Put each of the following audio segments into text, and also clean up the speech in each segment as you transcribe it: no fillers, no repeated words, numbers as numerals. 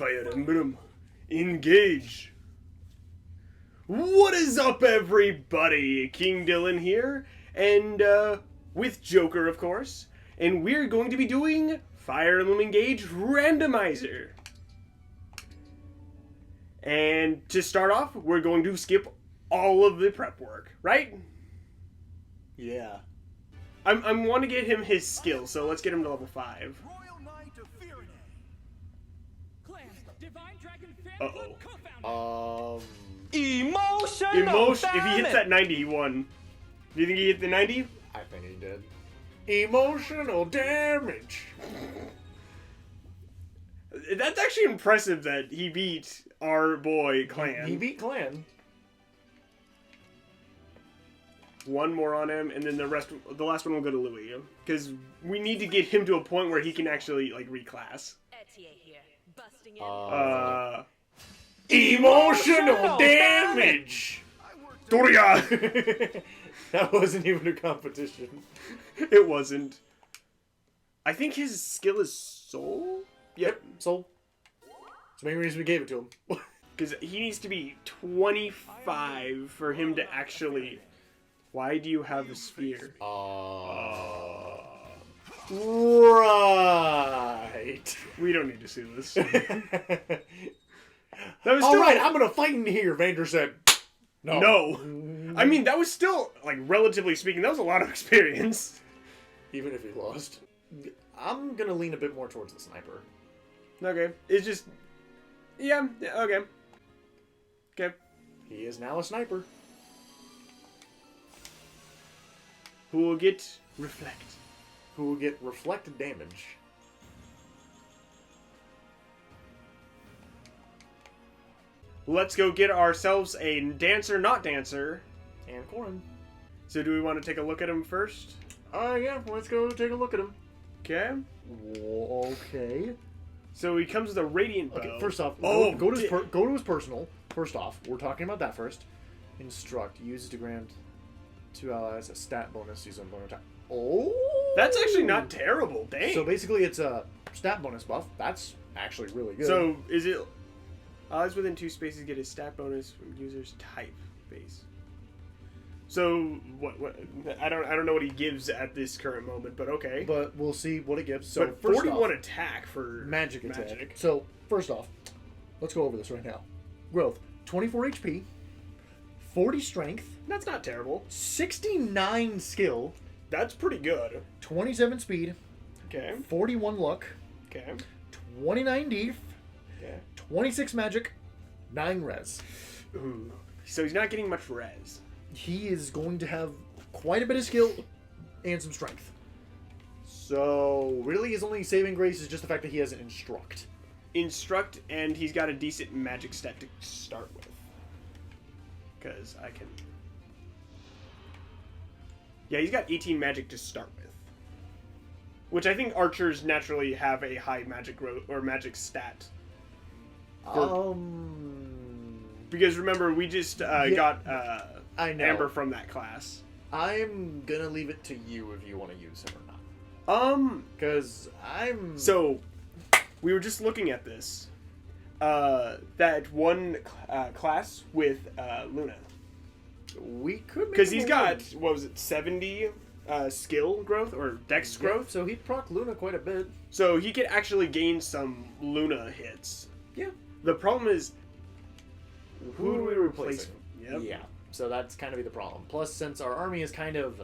Fire Emblem. Engage. What is up, everybody? King Dylin here, and with Joker, of course, and we're going to be doing Fire Emblem Engage Randomizer. And to start off, we're going to skip all of the prep work, right? Yeah. I want to get him his skill, so let's get him to level 5. Uh-oh. Emotional If he hits that 90, he won. Do you think he hit the 90? I think he did. Emotional damage. That's actually impressive that he beat our boy Clan. He beat Clan. One more on him, and then the last one will go to Louis, because we need to get him to a point where he can actually like reclass. Emotional damage. Doria. That wasn't even a competition. It wasn't. I think his skill is Soul. Yep, Soul. That's the main reason we gave it to him. because he needs to be 25 for him to actually. Why do you have a sphere? Right. We don't need to see this. All right, I'm gonna fight in here. Vander said, No. I mean, that was still, like, relatively speaking, that was a lot of experience. Even if he lost. I'm gonna lean a bit more towards the sniper. Okay. It's just... Yeah, okay. Okay. He is now a sniper. Who will get Reflect? Who will get reflected damage. Let's go get ourselves a dancer, not dancer. And Corin. So do we want to take a look at him first? Yeah, let's go take a look at him. Okay. Okay. So he comes with a radiant bow. Okay, first off, Oh, go to his personal. First off, we're talking about that first. Instruct. Uses to grant 2 allies a stat bonus. Use a bonus attack. Oh! That's actually not terrible. Dang. So basically it's a stat bonus buff. That's actually really good. So is it... Allies within 2 spaces get a stat bonus from user's type base. So what I don't know what he gives at this current moment, but okay. But we'll see what it gives. So but first 41 off, attack for magic attack. So first off, let's go over this right now. Growth, 24 HP, 40 strength. That's not terrible. 69 skill. That's pretty good. 27 speed. Okay. 41 luck. Okay. 29 def. Okay. 26 magic. 9 res. Ooh. So he's not getting much res. He is going to have quite a bit of skill and some strength. So really his only saving grace is just the fact that he has an instruct. Instruct, and he's got a decent magic stat to start with. Because I can... Yeah, he's got 18 magic to start with. Which I think archers naturally have a high magic growth or magic stat. Because remember, we just got I know. Amber from that class. I'm gonna leave it to you if you want to use him or not. Because I'm... So, we were just looking at this. That one class with Luna. We could make Because him he's a got, win. what was it, 70 skill growth or dex growth? So he'd proc Luna quite a bit. So he could actually gain some Luna hits. Yeah. The problem is, Who do we replace him? Yep. Yeah. So that's kind of be the problem. Plus, since our army is kind of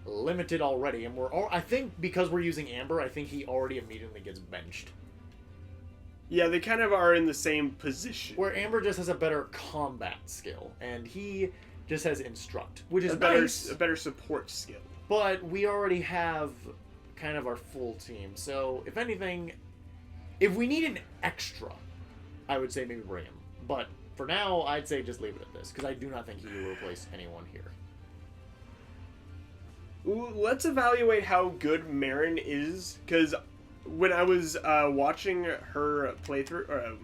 limited already, and I think because we're using Amber, I think he already immediately gets benched. Yeah, they kind of are in the same position. Where Amber just has a better combat skill, and he just has instruct, which is a better nice. a better support skill. But we already have kind of our full team. So if anything, if we need an extra, I would say maybe bring him. But for now, I'd say just leave it at this, because I do not think he will replace anyone here. Ooh, let's evaluate how good Marin is, because when I was watching her playthrough,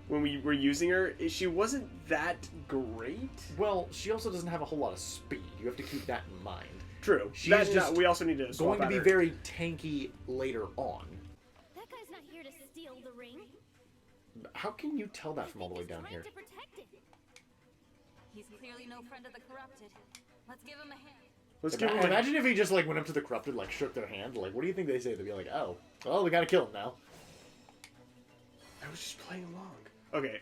when we were using her, she wasn't that great. Well, she also doesn't have a whole lot of speed. You have to keep that in mind. True. She's That's just we also need to swap going to out be her. very tanky later on. That guy's not here to steal the ring. How can you tell that from all the way down here? To protect it. He's clearly no friend of the corrupted. Let's give him a hand. Let's give him a... Imagine if he just like went up to the corrupted, like shook their hand. Like, what do you think they say? They'd be like, "Oh, well, we gotta kill him now." I was just playing along. Okay,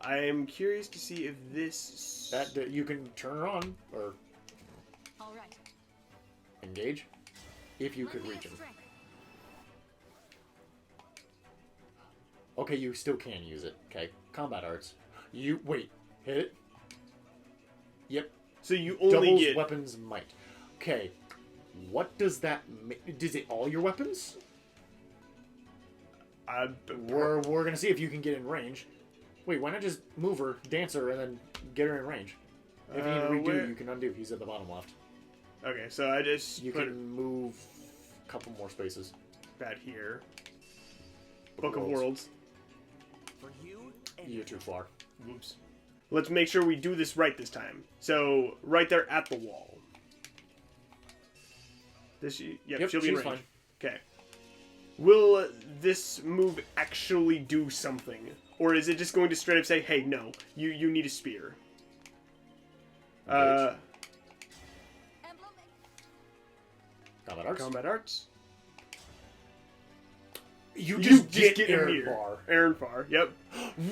I am curious to see if this... That you can turn her on or All right. engage if you could Let me reach him. have strength. Okay, you still can use it. Okay, combat arts. You wait, hit it. Yep. So you only Doubles get... weapons might. Okay, what does that make? Does it all your weapons? We're gonna see if you can get in range. Wait, why not just move her, dance her, and then get her in range? If you need to redo, where- you can undo. He's at the bottom left. Okay, so I just You put can move a couple more spaces. that here. Book of Worlds. You're too far. Whoops. Let's make sure we do this right this time. So, right there at the wall. Yep, Yep, she'll be in she's range. fine. Okay. Will this move actually do something? Or is it just going to straight up say, hey, no, you need a spear? Emblem. Combat arts. Combat arts. You You just just get in Aaron here. bar. Aaron Farr, yep.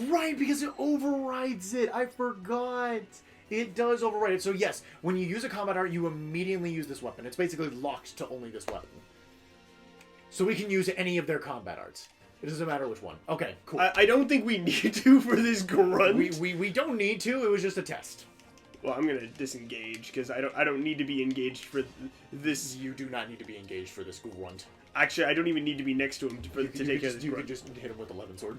Right, because it overrides it. I forgot. It does override it. So yes, when you use a combat art, you immediately use this weapon. It's basically locked to only this weapon. So we can use any of their combat arts. It doesn't matter which one. Okay, cool. I don't think we need to for this grunt. We don't need to. It was just a test. Well, I'm gonna disengage because I don't need to be engaged for this. You do not need to be engaged for this grunt. Actually, I don't even need to be next to him to take care of this You grunt. could just hit him with the 11 sword.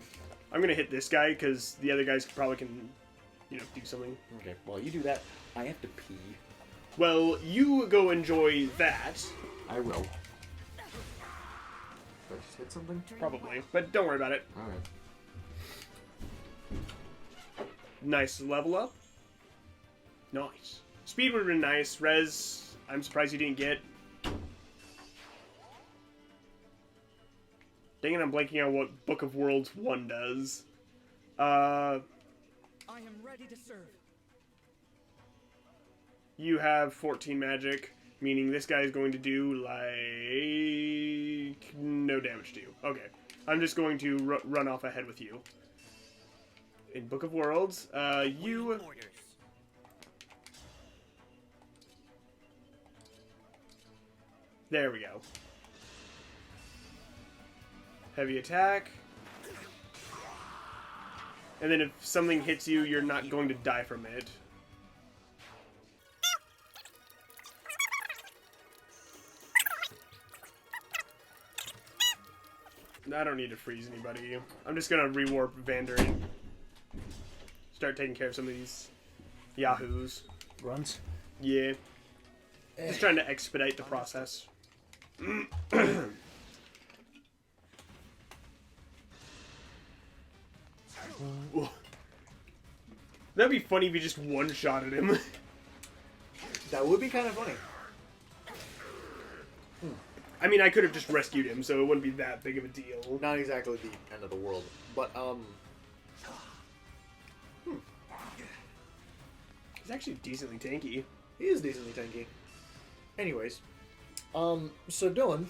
I'm gonna hit this guy because the other guys probably can, do something. Okay, well, you do that. I have to pee. Well, you go enjoy that, I will. Did I just hit something? probably, but don't worry about it. Alright. Nice level up. Nice. Speed would have been nice. Res, I'm surprised you didn't get. Dang it, I'm blanking on what Book of Worlds 1 does. I am ready to serve. You have 14 magic, meaning this guy is going to do, like, no damage to you. Okay. I'm just going to run off ahead with you. In Book of Worlds, you... There we go. Heavy attack. And then if something hits you, you're not going to die from it. I don't need to freeze anybody. I'm just gonna rewarp Vander and start taking care of some of these yahoos. Grunts? Yeah. Just trying to expedite the process. That'd be funny if you just one-shotted him. That would be kind of funny. I mean, I could have just rescued him, so it wouldn't be that big of a deal. Not exactly the end of the world, but He's actually decently tanky. he is decently tanky. Anyways, so Dylan,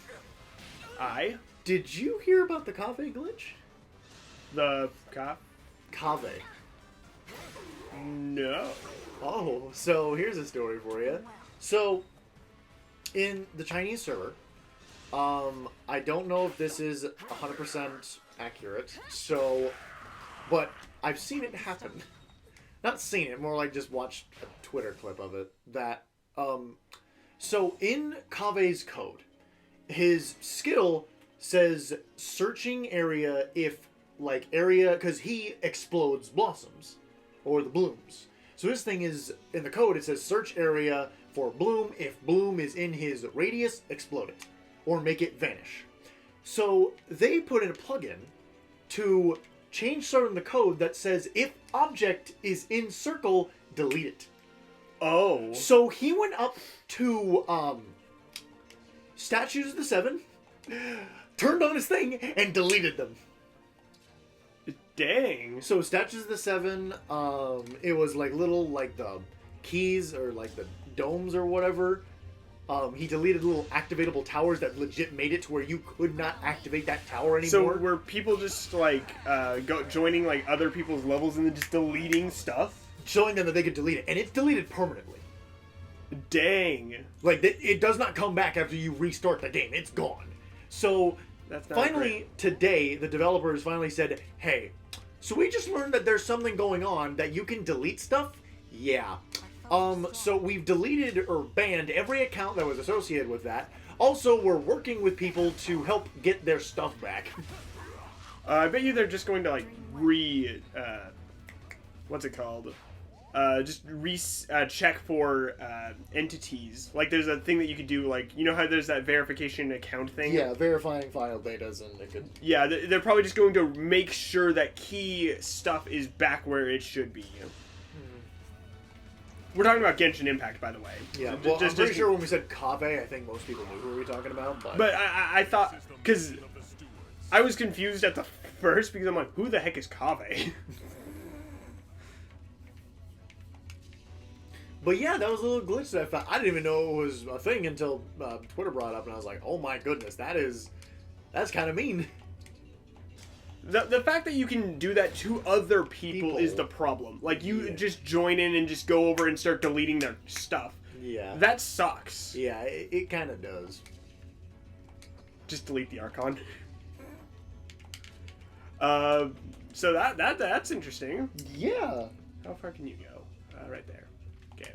did you hear about the Kave glitch? The cop? Kave. No. Oh, so here's a story for you. So, in the Chinese server, I don't know if this is 100% accurate, so, but I've seen it happen. Not seen it, more like just watched a Twitter clip of it, that, so in Kave's code, his skill says searching area if, like, area, because he explodes blossoms, or the blooms. So his thing is, in the code, it says search area for bloom. If bloom is in his radius, explode it. Or make it vanish. So they put in a plugin to change sort of the code that says if object is in circle, delete it. Oh. So he went up to Statues of the Seven, turned on his thing and deleted them. Dang. So Statues of the Seven, it was like little, like the keys or like the domes or whatever. He deleted little activatable towers that legit made it to where you could not activate that tower So anymore. were people just like joining like other people's levels and then just deleting stuff? Showing them that they could delete it, and it's deleted permanently. Dang. Like it does not come back after you restart the game; it's gone. So That's not finally great. today, the developers finally said, "Hey, so we just learned that there's something going on that you can delete stuff. Yeah. So we've deleted or banned every account that was associated with that. Also, we're working with people to help get their stuff back." I bet you they're just going to like what's it called? Check for entities. Like there's a thing that you could do, like, you know how there's that verification account thing? Yeah, verifying file datas and it could... Yeah, they're probably just going to make sure that key stuff is back where it should be. We're talking about Genshin Impact, by the way. Yeah, well, I'm pretty sure when we said Kaveh, I think most people knew who we were talking about. But I thought, because I was confused at the first, because I'm like, who the heck is Kaveh? But yeah, that was a little glitch that I found. I didn't even know it was a thing until Twitter brought it up, and I was like, oh my goodness, that's kind of mean. The fact that you can do that to other people is the problem. Like, you just join in and just go over and start deleting their stuff. Yeah. That sucks. Yeah, it kind of does. Just delete the Archon. So that's interesting. Yeah. How far can you go? Right there. Okay.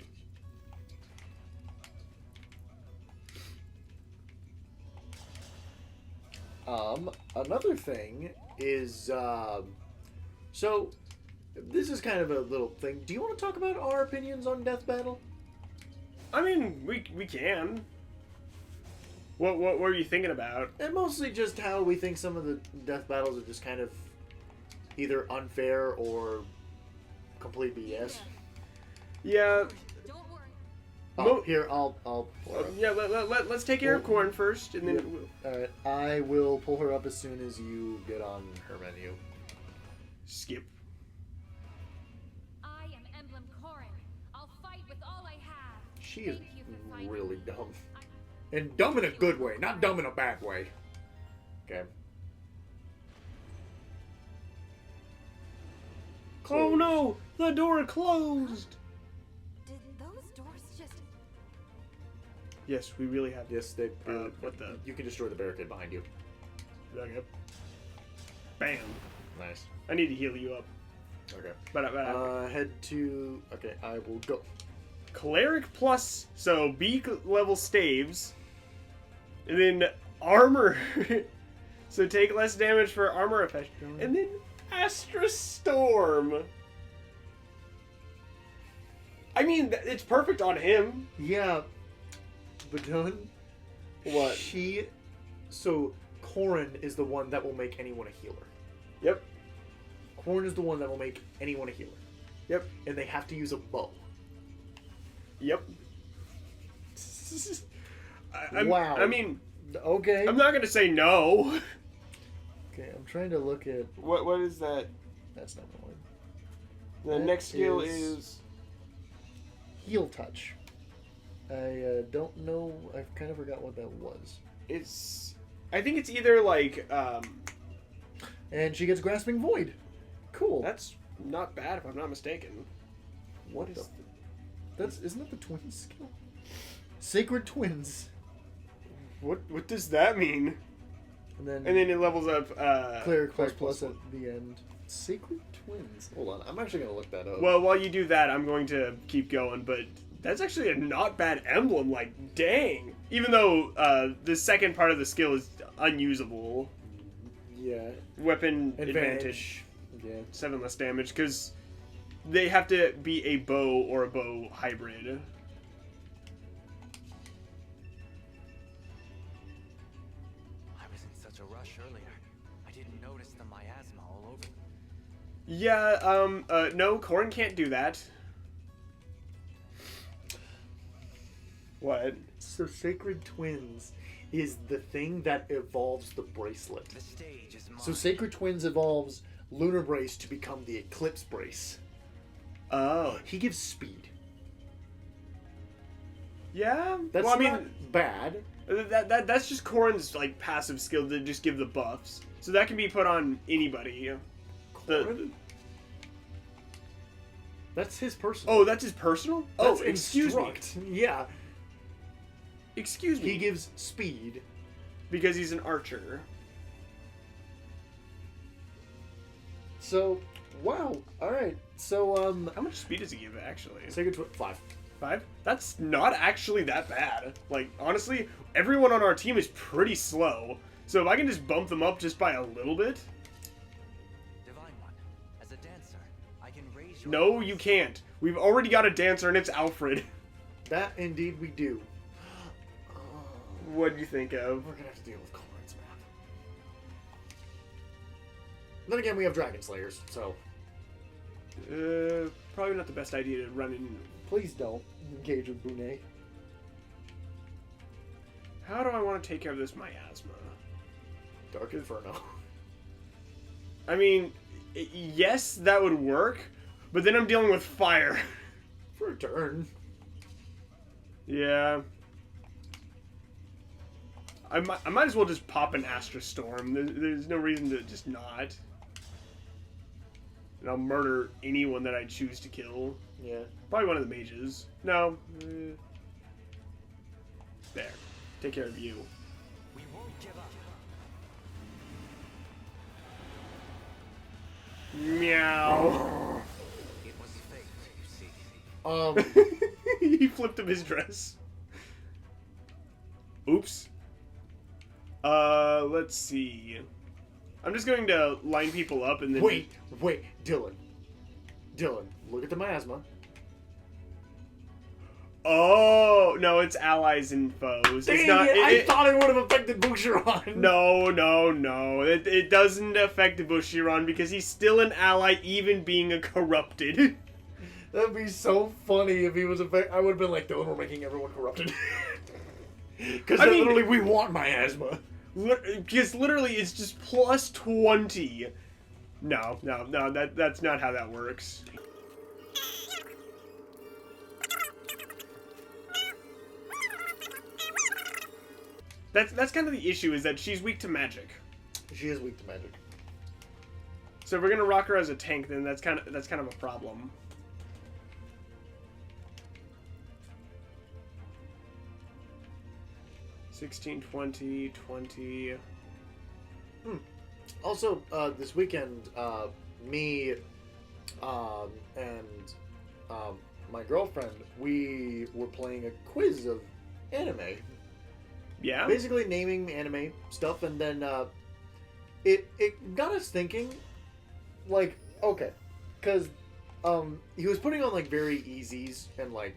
Another thing is, so this is kind of a little thing. Do you want to talk about our opinions on Death Battle? I mean, we can. What were you thinking about? And mostly just how we think some of the Death Battles are just kind of either unfair or complete BS. Yeah. Don't worry. Oh, here, I'll pull her up. Yeah, let's take care of Corn first, and then... Alright, I will pull her up as soon as you get on her menu. Skip. I am Emblem Corin. I'll fight with all I have. She is Thank you for fighting. really dumb. And dumb in a good way, not dumb in a bad way. Okay. Oh no! The door closed! Did those doors just... Yes, we really have... Yes, they... what the... You can destroy the barricade behind you. Okay. Bam. Nice. I need to heal you up. Okay. But Head to... Okay, I will go. Cleric plus, so B level staves, and then armor. So take less damage for armor effect, and then Astra Storm. I mean, it's perfect on him. Yeah. But Dylan... What? So, Corrin is the one that will make anyone a healer. Yep. Corrin is the one that will make anyone a healer. Yep. And they have to use a bow. Yep. Wow. I mean, Okay. I'm not gonna say no. Okay, I'm trying to look at... What is that? That's not the one. The That next skill is- is... Heal touch. I don't know. I kind of forgot what that was. It's... I think it's either like, And she gets grasping void. Cool. That's not bad if I'm not mistaken. what is isn't that the twins skill? Sacred twins. What does that mean? And then It levels up, cleric plus at the end. Sacred twins. Hold on, I'm actually gonna look that up. Well, while you do that, I'm going to keep going, but that's actually a not bad emblem, like, dang. Even though, the second part of the skill is unusable. Yeah. Weapon advantage. Yeah. 7 less damage, because they have to be a bow or a bow hybrid. I was in such a rush earlier. I didn't notice the miasma all over. Yeah, no, Corrin can't do that. What? So sacred twins is the thing that evolves the bracelet. The stage is mine. So Sacred Twins evolves Lunar Brace to become the Eclipse Brace. Oh. He gives speed. Yeah? That's well, I not mean, bad. that's just Corrin's like passive skill to just give the buffs. So that can be put on anybody. Corrin? That's his personal. Oh, that's his personal? That's Oh, excuse Instruct. me. Yeah. Excuse me. He gives speed. Because he's an archer. So, wow. Alright. So, How much speed does he give, actually? Sacred Twin 5. 5? That's not actually that bad. Like, honestly, everyone on our team is pretty slow. So if I can just bump them up just by a little bit... Divine One, as a dancer, I can raise your No, voice. you can't. We've already got a dancer, and it's Alfred. That indeed we do. What do you think of? We're gonna have to deal with Corrin's map. Then again, we have Dragon Slayers, so Probably not the best idea to run in... please don't engage with Bonet. How do I want to take care of this miasma? Dark Inferno. I mean, yes, that would work, but then I'm dealing with fire. For a turn. Yeah. I might as well just pop an Astra Storm. There's no reason to just not. And I'll murder anyone that I choose to kill. Yeah. Probably one of the mages. No. There. Take care of you. We won't give up. Meow. It was fate, you see. He flipped him his dress. Oops. Let's see. I'm just going to line people up and then... Wait, Dylin. Dylan, look at the miasma. Oh, no, it's allies and foes. It's not... I thought it would have affected Boucheron. No. It doesn't affect Bushiron because he's still an ally even being a corrupted. That'd be so funny if he was affected. I would have been like, Dylan, we're making everyone corrupted. Because I mean- literally, we want miasma. Because literally it's just plus 20. No, that's not how that works. That's kind of the issue, is that she's weak to magic. She is weak to magic. So if we're gonna rock her as a tank, then that's kind of a problem. $16, $20, $20. Also, this weekend, me and my girlfriend, we were playing a quiz of anime. Yeah? Basically naming anime stuff, and then it got us thinking, like, okay, because he was putting on like very easies and like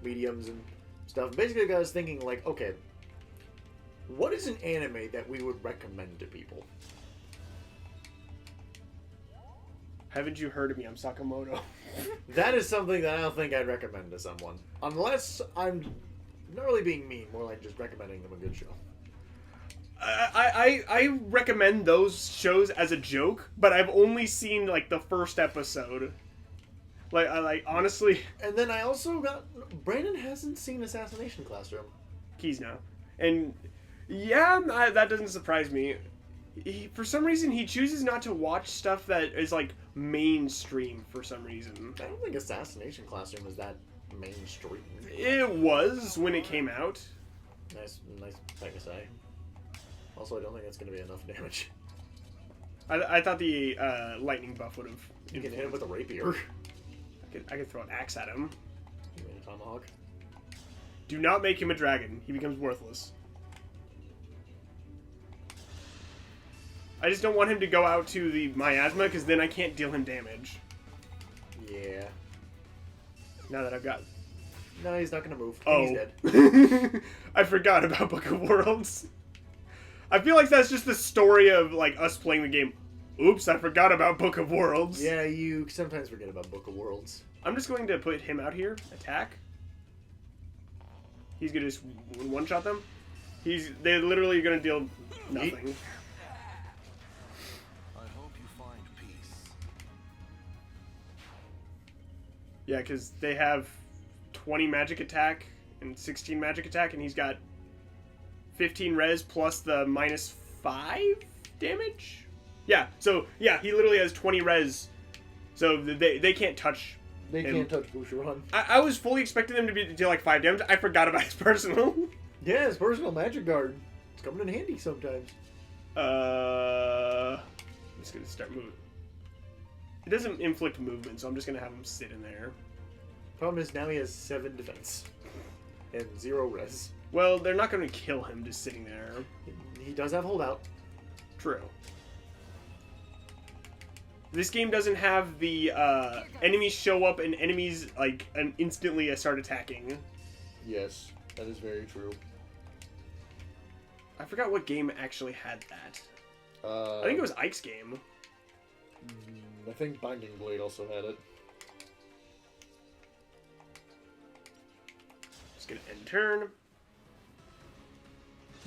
mediums and stuff. Basically, it got us thinking, like, okay, what is an anime that we would recommend to people? Haven't you heard of me? I'm Sakamoto. That is something that I don't think I'd recommend to someone, unless I'm not really being mean, more like just recommending them a good show. I recommend those shows as a joke, but I've only seen like the first episode. Like honestly, And then I also got Brandon hasn't seen Assassination Classroom. keys now, and yeah, that doesn't surprise me. For some reason, he chooses not to watch stuff that is like mainstream. For some reason, I don't think Assassination Classroom is that mainstream. it was when it came out. Nice thing to say. Also, I don't think it's going to be enough damage. I thought the lightning buff would have. You can hit him with a rapier. I could throw an axe at him. You mean a tomahawk? Do not make him a dragon. He becomes worthless. I just don't want him to go out to the miasma, because then I can't deal him damage. Yeah. Now that I've got... No, he's not going to move. Oh. He's dead. I forgot about Book of Worlds. I feel like that's just the story of like us playing the game. Oops, I forgot about Book of Worlds. Yeah, you sometimes forget about Book of Worlds. I'm just going to put him out here. Attack. He's going to just one-shot them. They're literally gonna deal nothing. I hope you find peace. Yeah, because they have 20 magic attack and 16 magic attack, and he's got 15 res plus the -5 damage? Yeah, so, yeah, he literally has 20 res, so they can't touch They him. can't touch Bushiron. I was fully expecting them to deal like 5 damage. I forgot about his personal. Yeah, his personal magic guard. It's coming in handy sometimes. I'm just gonna start moving. It doesn't inflict movement, so I'm just gonna have him sit in there. Problem is now he has 7 defense and 0 res. Well, they're not gonna kill him just sitting there. He does have holdout. True. This game doesn't have the enemies show up and enemies like instantly start attacking. Yes, that is very true. I forgot what game actually had that. I think it was Ike's game. I think Binding Blade also had it. Just gonna end turn.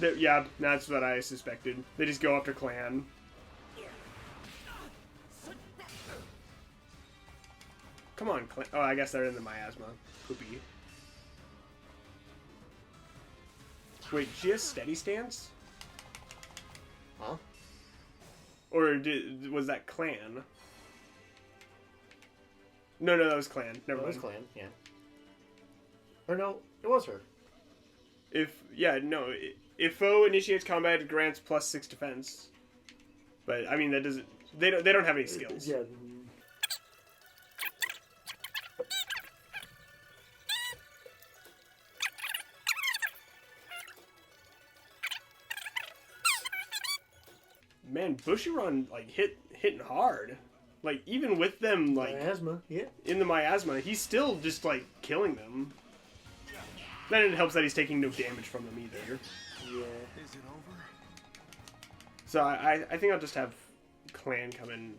Yeah, that's what I suspected. They just go after Clan. Come on, Clan. Oh, I guess they're in the miasma. Poopy. Wait, she has steady stance? Huh? Or was that Clan? No, that was Clan. Never That was mind. Clan, yeah. Or no, it was her. If foe initiates combat, it grants +6 defense. But I mean that doesn't. They don't have any skills. Yeah. Man, Bushiron like hitting hard. Like even with them like Miasma, yeah. in the miasma, he's still just like killing them. Then it helps that he's taking no damage from them either. Yeah. Is it over? So I think I'll just have Clan come in.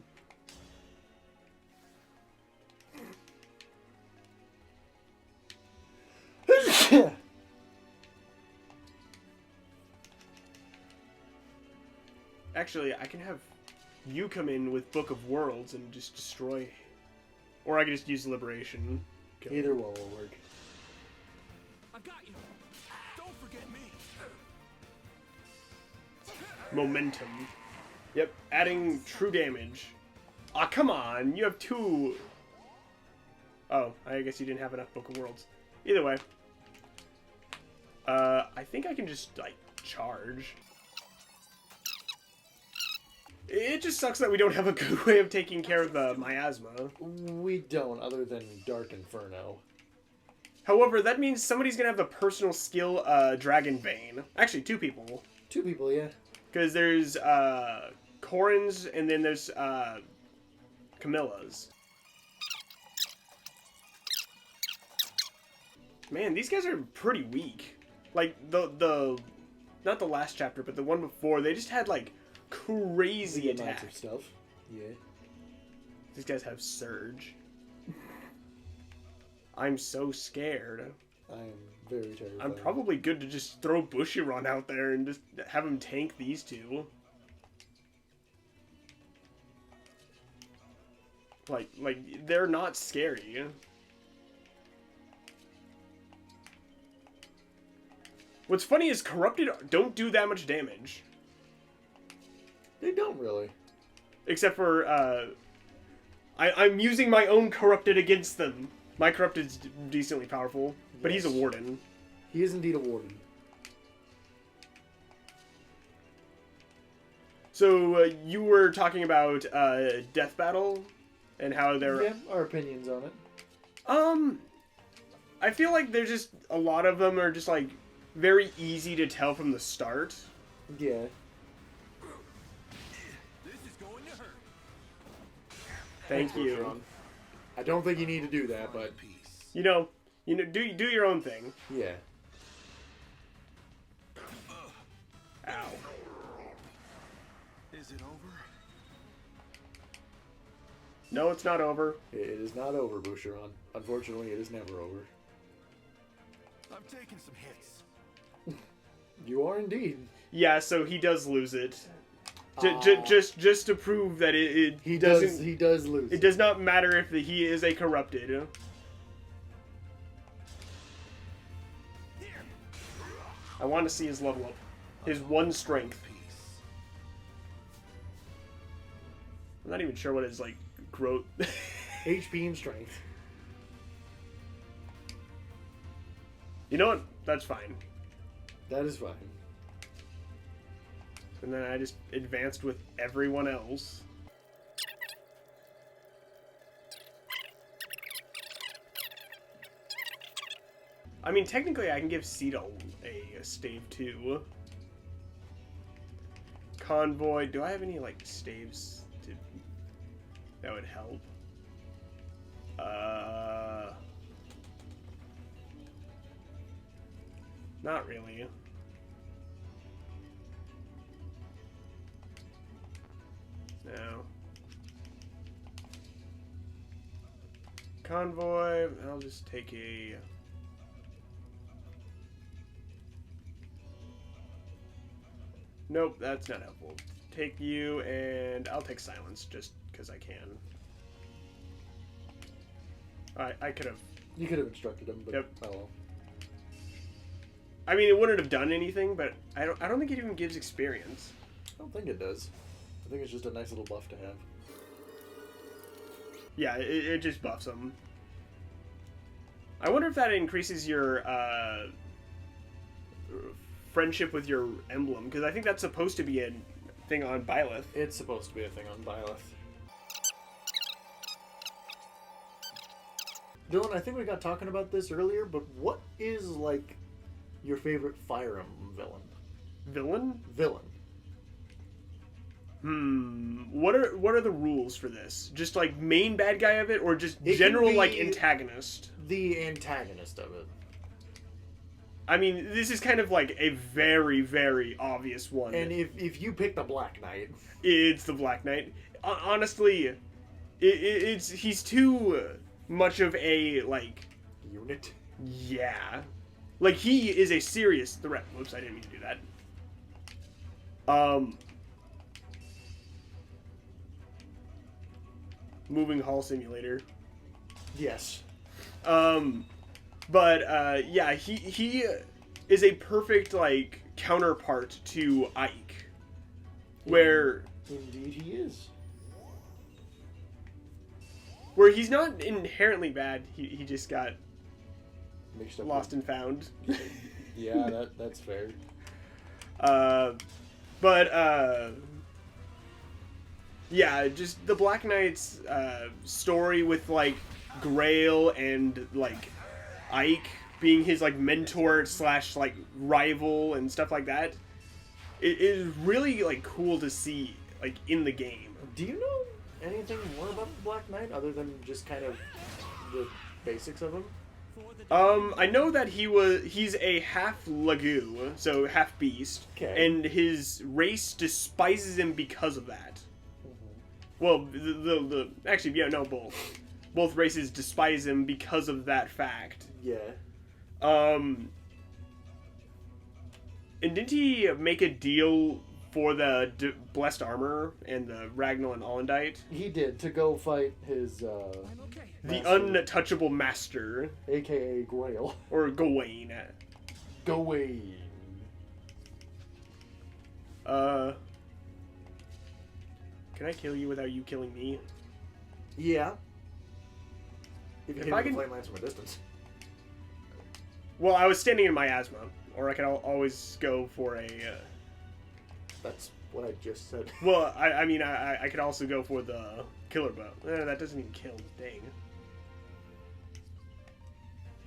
Actually, I can have you come in with Book of Worlds and just destroy. Or I can just use Liberation. Either one will work. I got you. Don't forget me. Momentum. Yep, adding true damage. Ah, come on! You have 2... Oh, I guess you didn't have enough Book of Worlds. Either way. I think I can just, like, charge. It just sucks that we don't have a good way of taking care of the miasma. We don't, other than Dark Inferno. However, that means somebody's gonna have the personal skill, Dragon Bane. Actually, 2 people. 2 people, yeah. Because there's, Corin's, and then there's, Camilla's. Man, these guys are pretty weak. Like, not the last chapter, but the one before, they just had, like, crazy The amounts attack. of stuff. Yeah. These guys have Surge. I'm so scared. I'm very terrified. I'm probably good to just throw Bushiron out there and just have him tank these 2. Like they're not scary. What's funny is Corrupted don't do that much damage. They don't really. Except for, I'm using my own Corrupted against them. My Corrupted's decently powerful, but he's a Yes. Warden. He is indeed a warden. So, you were talking about, Death Battle, and how they're... Yeah, our opinions on it. I feel like there's just, a lot of them are just, like, very easy to tell from the start. Yeah. This is going to hurt. Thank you. Bushiron. I don't think you need to do that, but Peace. You know, do your own thing. yeah. Ow. Is it over? No, it's not over. It is not over, Bushiron. Unfortunately, it is never over. I'm taking some hits. You are indeed. Yeah, so he does lose it. Ah. Just to prove that it He doesn't. He does lose. It does not matter if he is a corrupted. I want to see his level up. His one strength. I'm not even sure what his, like, growth... HP and strength. You know what? That's fine. That is fine. And then I just advanced with everyone else. I mean, technically I can give Cedal a stave too. Convoy. Do I have any, like, staves that would help? Not really. No. Convoy. I'll just take a... Nope, that's not helpful. Take you, and I'll take silence just because I can. I could have. You could have instructed him, but Yep. oh well. I mean, it wouldn't have done anything, but I don't think it even gives experience. I don't think it does. I think it's just a nice little buff to have. Yeah, it just buffs them. I wonder if that increases your friendship with your emblem, because I think that's supposed to be a thing on Byleth. It's supposed to be a thing on Byleth. Dylan, I think we got talking about this earlier, but what is, like, your favorite Fire Emblem villain? Villain? Villain. What are the rules for this? Just like main bad guy of it, or just It can general be like antagonist? The antagonist of it. I mean, this is kind of like a very, very obvious one. And if you pick the Black Knight... It's the Black Knight. Honestly, he's too much of a, like... Unit? Yeah. Like, he is a serious threat. Whoops, I didn't mean to do that. Moving Hall Simulator. Yes. Yeah, he is a perfect, like, counterpart to Ike. Where Indeed he is. Where he's not inherently bad, he just got Mixed up lost and found. Yeah, that's fair. Yeah, just the Black Knight's story with, like, Grail and, like, Ike being his, like, mentor / like, rival and stuff like that. It is really, like, cool to see, like, in the game. Do you know anything more about the Black Knight other than just kind of the basics of him? I know that he's a half Lagu, so half beast, Okay. and his race despises him because of that. Well, actually, yeah, no, both. Both races despise him because of that fact. Yeah. And didn't he make a deal for the Blessed Armor and the Ragnall and Allendite? He did, to go fight his, I'm okay. The Master. untouchable master, a.k.a. Grail. or Gawain. Gawain. Can I kill you without you killing me? Yeah. If you If hit I him can- with flame lance from a distance. Well, I was standing in miasma, or I could always go for a. That's what I just said. Well, I mean, I could also go for the killer bow. That doesn't even kill. Dang.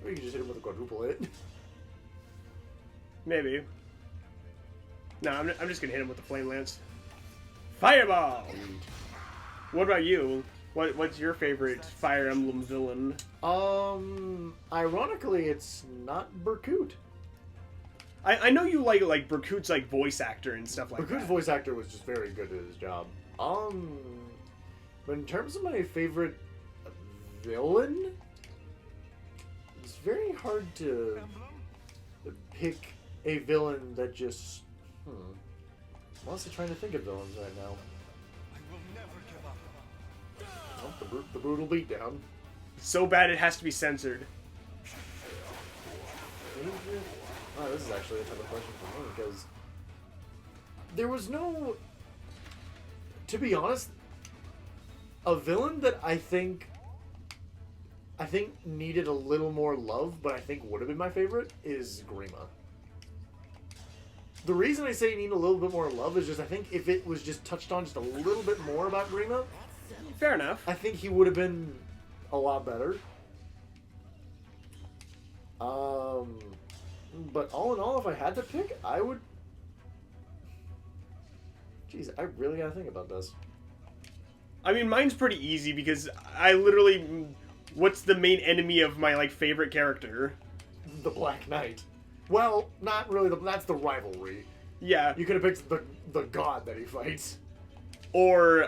Or you can just hit him with a quadruple hit. Maybe. No, I'm just gonna hit him with the flame lance. Fireball. What about you? What's your favorite Fire Emblem villain? Ironically, it's not Berkut. I know you like Berkut's like voice actor and stuff like Berkut's that. voice actor was just very good at his job. But in terms of my favorite villain, it's very hard to pick a villain that just... I'm honestly trying to think of villains right now. I will never give up. Oh, the brutal beatdown. So bad it has to be censored. Oh, this is actually a type of question for me, because there was no... To be honest, a villain that I think needed a little more love, but I think would have been my favorite, is Grima. The reason I say he needed a little bit more love is just I think if it was just touched on just a little bit more about Grima, Fair enough. I think he would have been a lot better. But all in all, if I had to pick, I would... Jeez, I really gotta think about this. I mean, mine's pretty easy because I literally... What's the main enemy of my, like, favorite character? The Black Knight. Well, not really. That's the rivalry. Yeah. You could have picked the god that he fights. Or,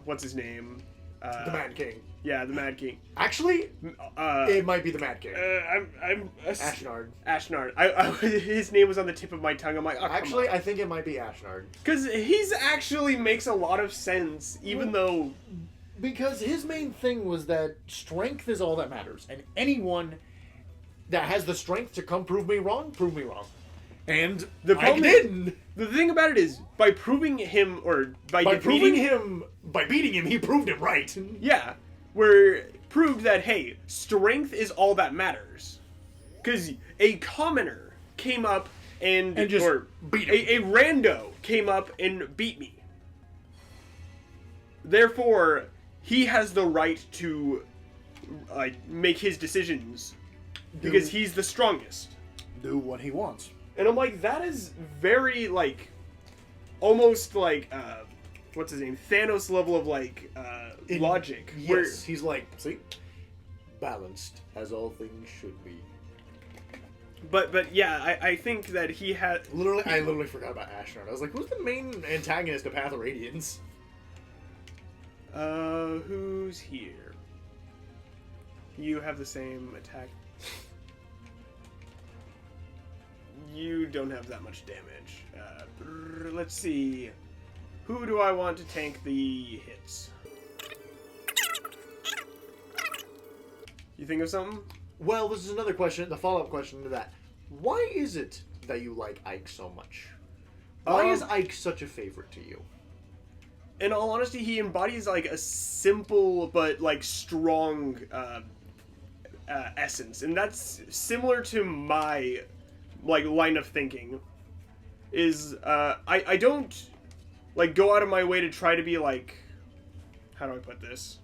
what's his name? The Mad King. Yeah, the Mad King. Actually, it might be the Mad King. Ashnard. Ashnard. His name was on the tip of my tongue. I'm like, oh, Actually, I think it might be Ashnard. because he's actually makes a lot of sense, even though... Because his main thing was that strength is all that matters. And anyone that has the strength to come prove me wrong. And The I problem didn't. The thing about it is, by proving him, or by beating defeating him, he proved it right. yeah, where proved that, hey, strength is all that matters. Because a commoner came up and just or beat him. a rando came up and beat me. Therefore, he has the right to make his decisions because he's the strongest. Do what he wants. And I'm like, that is very, like, almost like, what's his name? Thanos level of, like, logic. Yes, he's like, see? Balanced, as all things should be. But yeah, I think that he had... I literally forgot about Ashnard. I was like, who's the main antagonist of Path of Radiance? Who's here? You have the same attack. You don't have that much damage. Let's see. Who do I want to tank the hits? You think of something? Well, this is another question, the follow-up question to that. Why is it that you like Ike so much? Why is Ike such a favorite to you? In all honesty, he embodies, like, a simple but, like, strong essence. And that's similar to my, like, line of thinking. Is, I don't, like, go out of my way to try to be, like... How do I put this?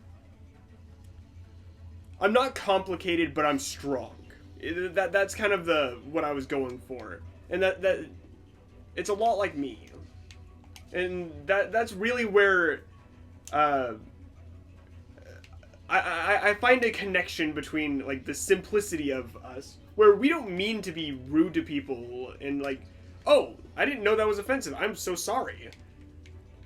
I'm not complicated, but I'm strong. That's kind of what I was going for. And that it's a lot like me. And that's really where I find a connection between, like, the simplicity of us, where we don't mean to be rude to people and, like, oh, I didn't know that was offensive. I'm so sorry.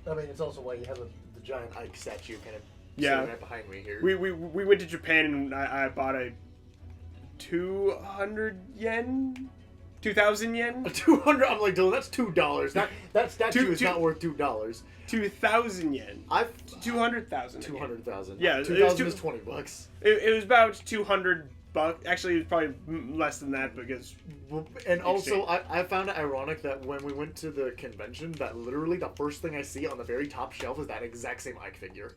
I mean, it's also why you have the giant Ike statue kind of Yeah. sitting right behind me here. We went to Japan and I bought a 200 yen? 2,000 yen? 200. I'm like, Dylan, that's $2. That statue is not worth $2. 2,000 yen. 200,000. 200,000. Yeah, 2,000 is $20. It was about 200 bucks. Actually, it was probably less than that because. And also, I found it ironic that when we went to the convention, that literally the first thing I see on the very top shelf is that exact same Ike figure.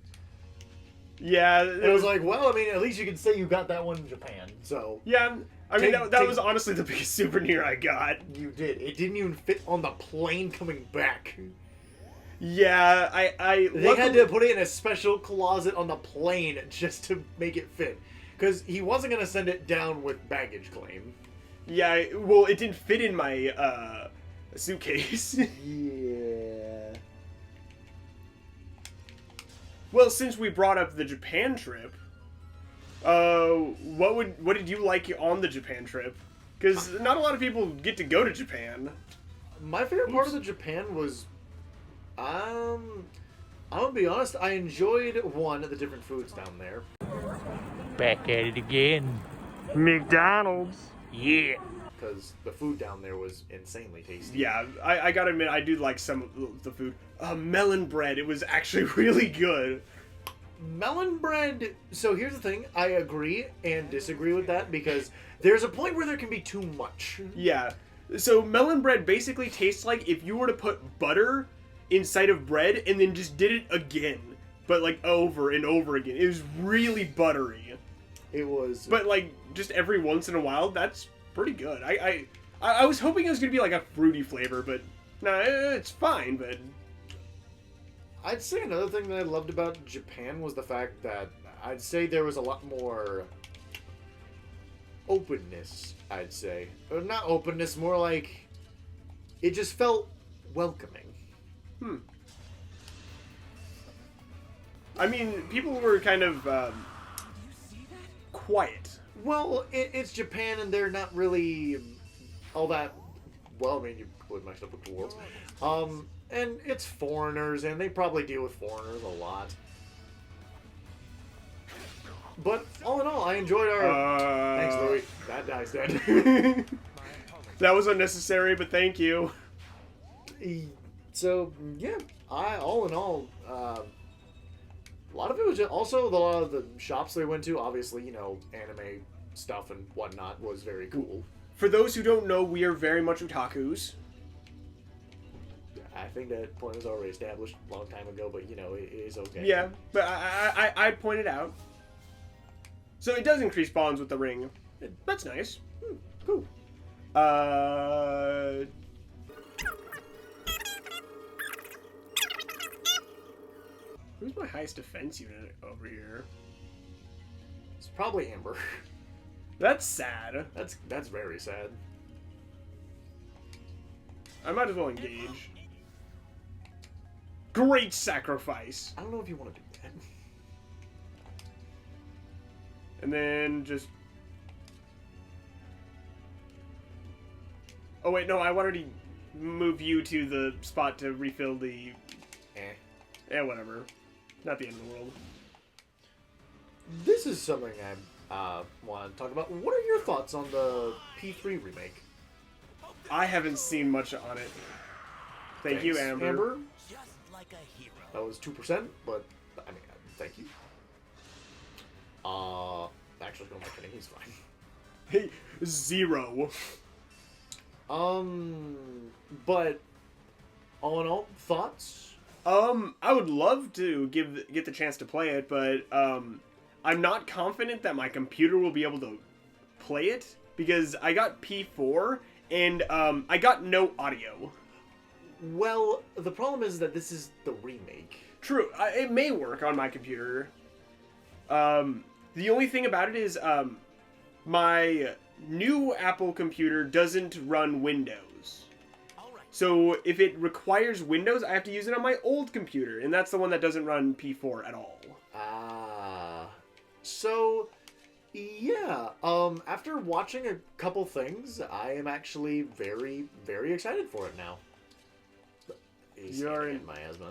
Yeah, it was like, well, I mean, at least you can say you got that one in Japan. So yeah, I mean that was honestly the biggest souvenir I got. You did. It didn't even fit on the plane coming back. Yeah, They had to put it in a special closet on the plane just to make it fit, because he wasn't gonna send it down with baggage claim. Yeah, well, it didn't fit in my suitcase. Yeah. Well, since we brought up the Japan trip, what did you like on the Japan trip? Because not a lot of people get to go to Japan. My favorite part of the Japan was, I'm gonna be honest, I enjoyed the different foods down there. Back at it again. McDonald's. Yeah. because the food down there was insanely tasty. Yeah, I gotta admit, I do like some of the food. Melon bread, it was actually really good. Melon bread. So here's the thing. I agree and disagree with that because there's a point where there can be too much. Yeah. So melon bread basically tastes like if you were to put butter inside of bread and then just did it again, but like over and over again. It was really buttery. It was. But like just every once in a while, that's pretty good. I was hoping it was gonna be like a fruity flavor, but no, it's fine. But I'd say another thing that I loved about Japan was the fact that I'd say there was a lot more openness, I'd say. Or not openness, more like it just felt welcoming. I mean, people were kind of quiet. Well, it's Japan and they're not really all that... Well, I mean, you completely mixed up with the worlds. And it's foreigners, and they probably deal with foreigners a lot. But all in all, I enjoyed our... Thanks, Louis. That guy's dead. That was unnecessary, but thank you. So, yeah, all in all, a lot of it was just... Also, a lot of the shops they went to, obviously, you know, anime stuff and whatnot was very cool. For those who don't know, we are very much otakus. I think that point was already established a long time ago, but, you know, it is okay. Yeah, but I pointed out. So it does increase bonds with the ring. That's nice. Cool. Who's my highest defense unit over here? It's probably Amber. That's sad. That's very sad. I might as well engage. Great sacrifice. I don't know if you want to do that. And then just... Oh wait, no, I wanted to move you to the spot to refill the... whatever. Not the end of the world. This is something I want to talk about. What are your thoughts on the P3 remake? Okay. I haven't seen much on it. Thank you, Thanks, Amber. Just like a hero. That was 2%, but I mean, thank you. Actually, don't mind kidding. He's fine. Hey, 0. But all in all, thoughts? I would love to get the chance to play it, but I'm not confident that my computer will be able to play it because I got P4 and I got no audio. Well, the problem is that this is the remake. True, it may work on my computer. The only thing about it is my new Apple computer doesn't run Windows. Alright. So if it requires Windows, I have to use it on my old computer, and that's the one that doesn't run P4 at all. So, yeah, after watching a couple things, I am actually very, very excited for it now. You're in miasma.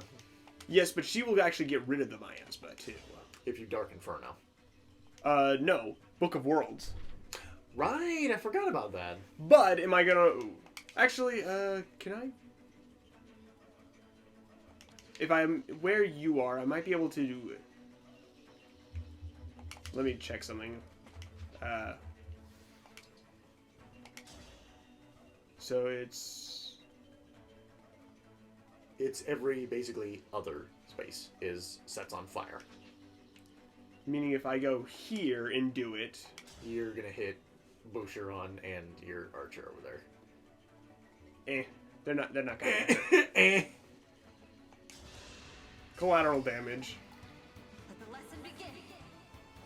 Yes, but she will actually get rid of the miasma, too. If you Dark Inferno. No. Book of Worlds. Right, I forgot about that. But, am I gonna... Actually, can I... If I'm where you are, I might be able to do... Let me check something. So it's every, basically, other space is sets on fire. meaning if I go here and do it, You're gonna hit Boucheron and your archer over there. they're not gonna collateral damage. Let the lesson begin.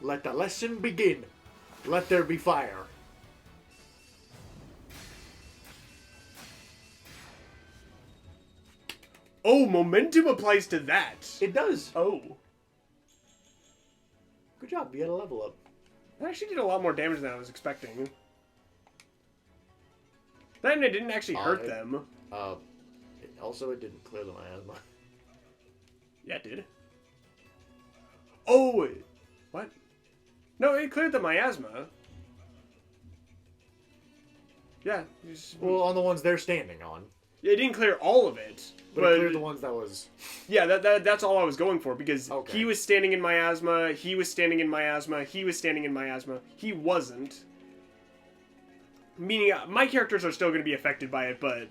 Let the lesson begin. Let there be fire. Oh, momentum applies to that. It does. Oh, Good job. You had a level up. that actually did a lot more damage than I was expecting. Then it didn't actually hurt them. Also, it didn't clear the miasma. Yeah, it did. Oh, what? No, it cleared the miasma. Yeah. Well, on the ones they're standing on. It didn't clear all of it. But it cleared the ones that was... Yeah, that's all I was going for, because Okay. he was standing in miasma, he was standing in miasma, he was standing in miasma. He wasn't. Meaning, my characters are still going to be affected by it, but...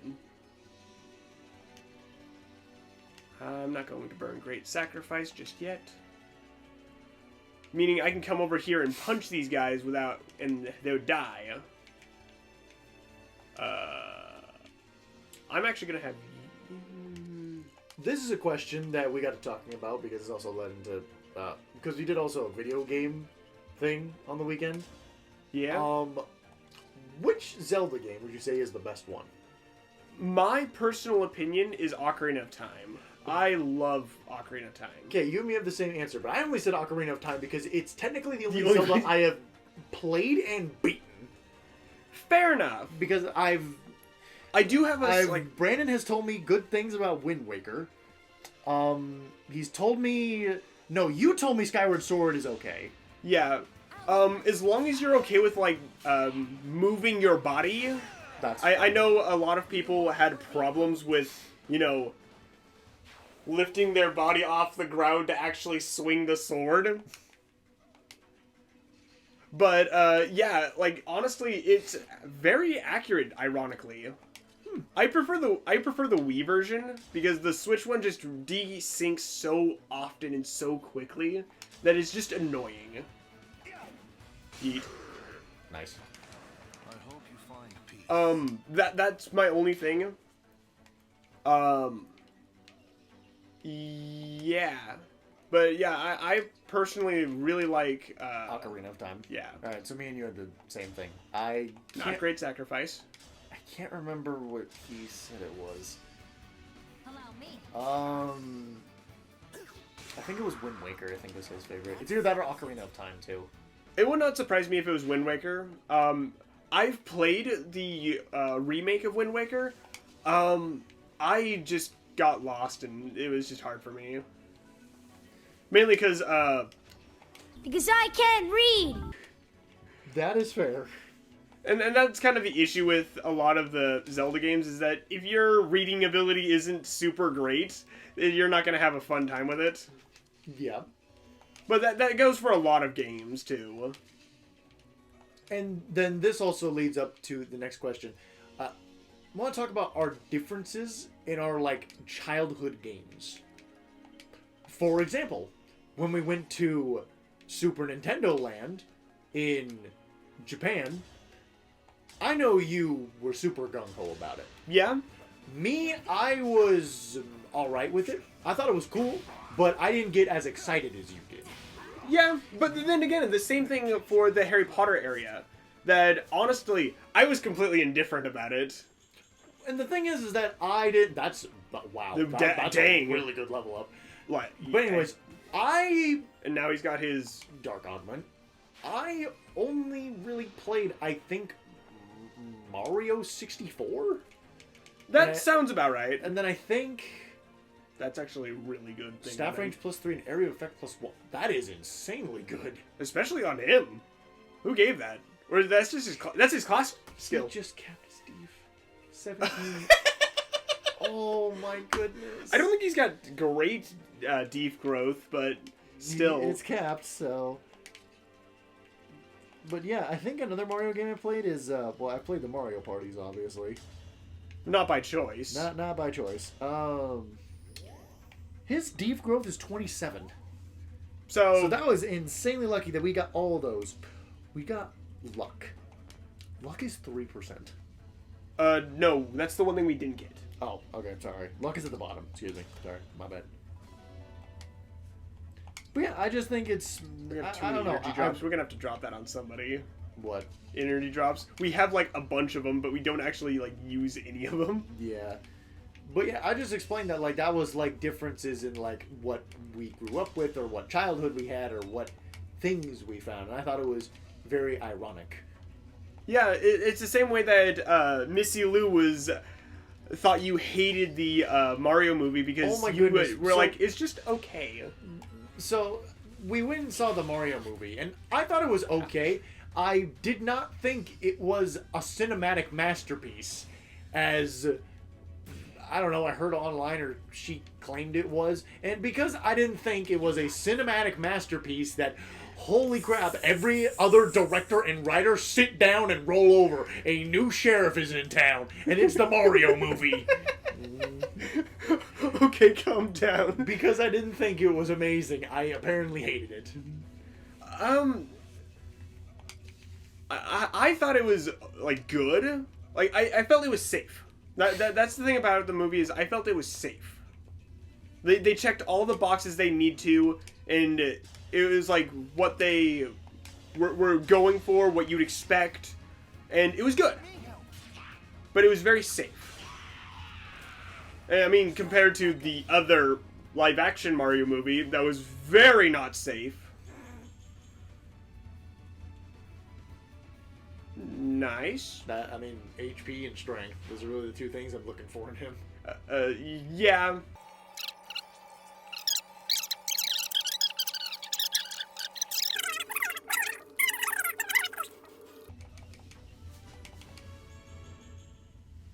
I'm not going to burn Great Sacrifice just yet. Meaning, I can come over here and punch these guys without... and they would die. I'm actually going to have... This is a question that we got to talking about because it's also led into... because we did also a video game thing on the weekend. Yeah? Which Zelda game would you say is the best one? My personal opinion is Ocarina of Time. I love Ocarina of Time. Okay, you and me have the same answer, but I only said Ocarina of Time because it's technically the only The only- Zelda I have played and beaten. Fair enough. Because I do have a... Brandon has told me good things about Wind Waker. He's told me... No, you told me Skyward Sword is okay. Yeah. As long as you're okay with, like, moving your body... That's I know a lot of people had problems with, you know, lifting their body off the ground to actually swing the sword. But, yeah, like, honestly, it's very accurate, ironically. I prefer the Wii version, because the Switch one just desyncs so often and so quickly that it's just annoying. Yeet. nice. I hope you find peace. That's my only thing. Yeah. But yeah, I personally really like, Ocarina of Time. yeah. Alright, so me and you had the same thing. I Not can't, Great Sacrifice. I can't remember what he said it was. Allow me. I think it was Wind Waker, I think was his favorite. It's either that or Ocarina of Time, too. It would not surprise me if it was Wind Waker. I've played the remake of Wind Waker. I just got lost and it was just hard for me. Mainly because, Because I can't read! That is fair. and that's kind of the issue with a lot of the Zelda games, is that if your reading ability isn't super great, you're not going to have a fun time with it. Yeah. But that goes for a lot of games, too. And then this also leads up to the next question. I want to talk about our differences in our, like, childhood games. For example, when we went to Super Nintendo Land in Japan, I know you were super gung-ho about it. Yeah? Me, I was alright with it. I thought it was cool, but I didn't get as excited as you did. Yeah, but then again, the same thing for the Harry Potter area. That, honestly, I was completely indifferent about it. And the thing is that I did. That's wow. That's dang. a really good level up. Like, But anyways, and now he's got his... Dark Augment. I only really played, I think, Mario 64, That And I- sounds about right. and then I think That's actually a really good thing. staff to range +3 and area effect +1. That is insanely good. make. Especially on him. Who gave that? Or that's just that's his class skill. He just capped Steve. 17. Oh my goodness. I don't think he's got great deep growth, but still. It's capped, so. But yeah, I think another Mario game I played is well, I played the Mario parties, obviously. Not by choice. Not by choice. His deep growth is 27. So that was insanely lucky that we got all of those. We got luck. Luck is 3%. No, that's the one thing we didn't get. Oh, okay, sorry. Luck is at the bottom. Excuse me. Sorry, my bad. But yeah, I just think it's. We have too I many don't know. energy drops. We're gonna have to drop that on somebody. What? Energy drops. We have like a bunch of them, but we don't actually like use any of them. Yeah. But yeah, I just explained that like that was like differences in like what we grew up with or what childhood we had or what things we found. And I thought it was very ironic. Yeah, it's the same way that Missy Lou was thought you hated the Mario movie because Oh my you goodness. were So- like, it's just okay. So we went and saw the Mario movie, and I thought it was okay. I did not think it was a cinematic masterpiece, as I don't know, I heard online or she claimed it was, and because I didn't think it was a cinematic masterpiece that, holy crap, every other director and writer sit down and roll over. A new sheriff is in town, and it's the Mario movie. Okay, calm down. Because I didn't think it was amazing, I apparently hated it. I thought it was, like, good. Like, I felt it was safe. That's the thing about the movie is I felt it was safe. They checked all the boxes they need to, and it was, like, what they were going for, what you'd expect, and it was good. But it was very safe. And, I mean, compared to the other live-action Mario movie, that was very not safe. Nice. That, I mean, HP and strength. Those are really the two things I'm looking for in him. Yeah.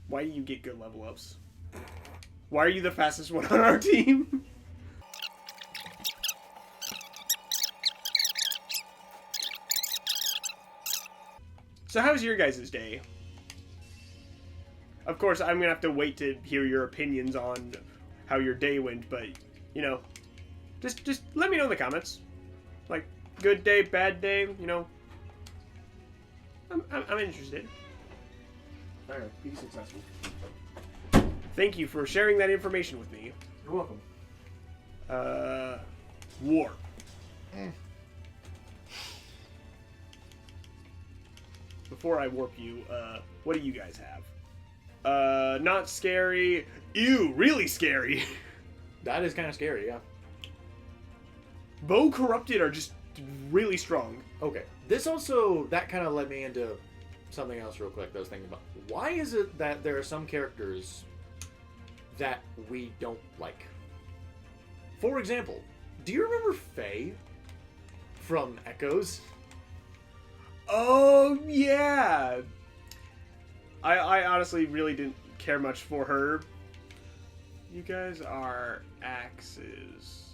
Why do you get good level ups? Why are you the fastest one on our team? So how's your guys' day? Of course, I'm gonna have to wait to hear your opinions on how your day went, but, you know, just let me know in the comments. Like, good day, bad day, you know. I'm interested. Alright, be successful. Thank you for sharing that information with me. You're welcome. War. Before I warp you, what do you guys have? Not scary. Ew, really scary. That is kind of scary, yeah. Bow Corrupted are just really strong. Okay. This also, that kind of led me into something else real quick that I was thinking about. Why is it that there are some characters that we don't like? For example, do you remember Faye from Echoes? Oh, yeah. I honestly really didn't care much for her. You guys are axes.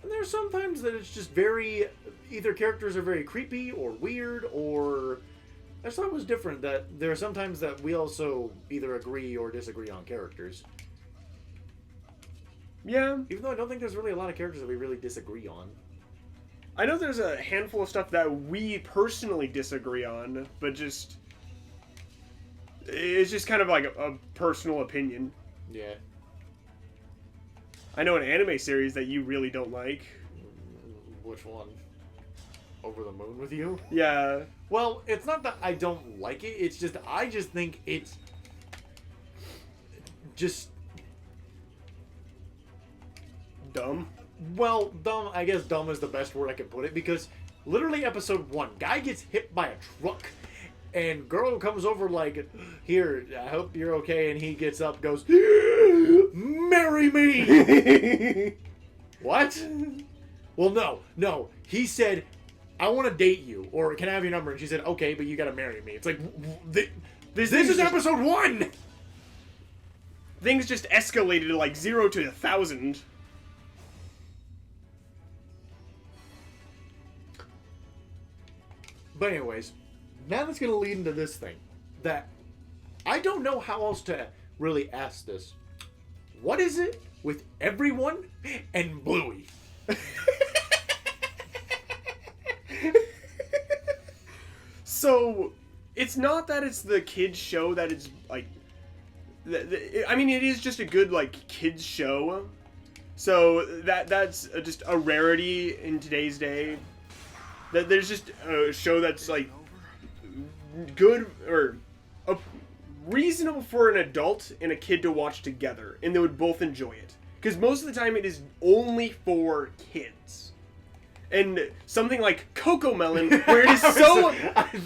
And there's sometimes that it's just very, either characters are very creepy or weird, or I just thought it was different that there are sometimes that we also either agree or disagree on characters. Yeah. Even though I don't think there's really a lot of characters that we really disagree on. I know there's a handful of stuff that we personally disagree on, but just... It's just kind of like a personal opinion. Yeah. I know an anime series that you really don't like. Which one? Over the Moon with You? Yeah. Well, it's not that I don't like it, it's just, I just think it's just... Dumb. Well, dumb, I guess dumb is the best word I could put it, because literally episode 1, guy gets hit by a truck, and girl comes over like, here, I hope you're okay, and he gets up, goes, marry me! What? Well, no, he said, I want to date you, or can I have your number? And she said, okay, but you gotta marry me. It's like, this is episode 1! Things just escalated to like 0 to 1,000. But anyways, now that's going to lead into this thing. That I don't know how else to really ask this. What is it with everyone and Bluey? So, it's not that it's the kids show that it's like... I mean, it is just a good, like, kids show. So, that's just a rarity in today's day. That there's just a show that's like good or reasonable for an adult and a kid to watch together, and they would both enjoy it. Because most of the time it is only for kids. And something like Coco Melon, where it is so...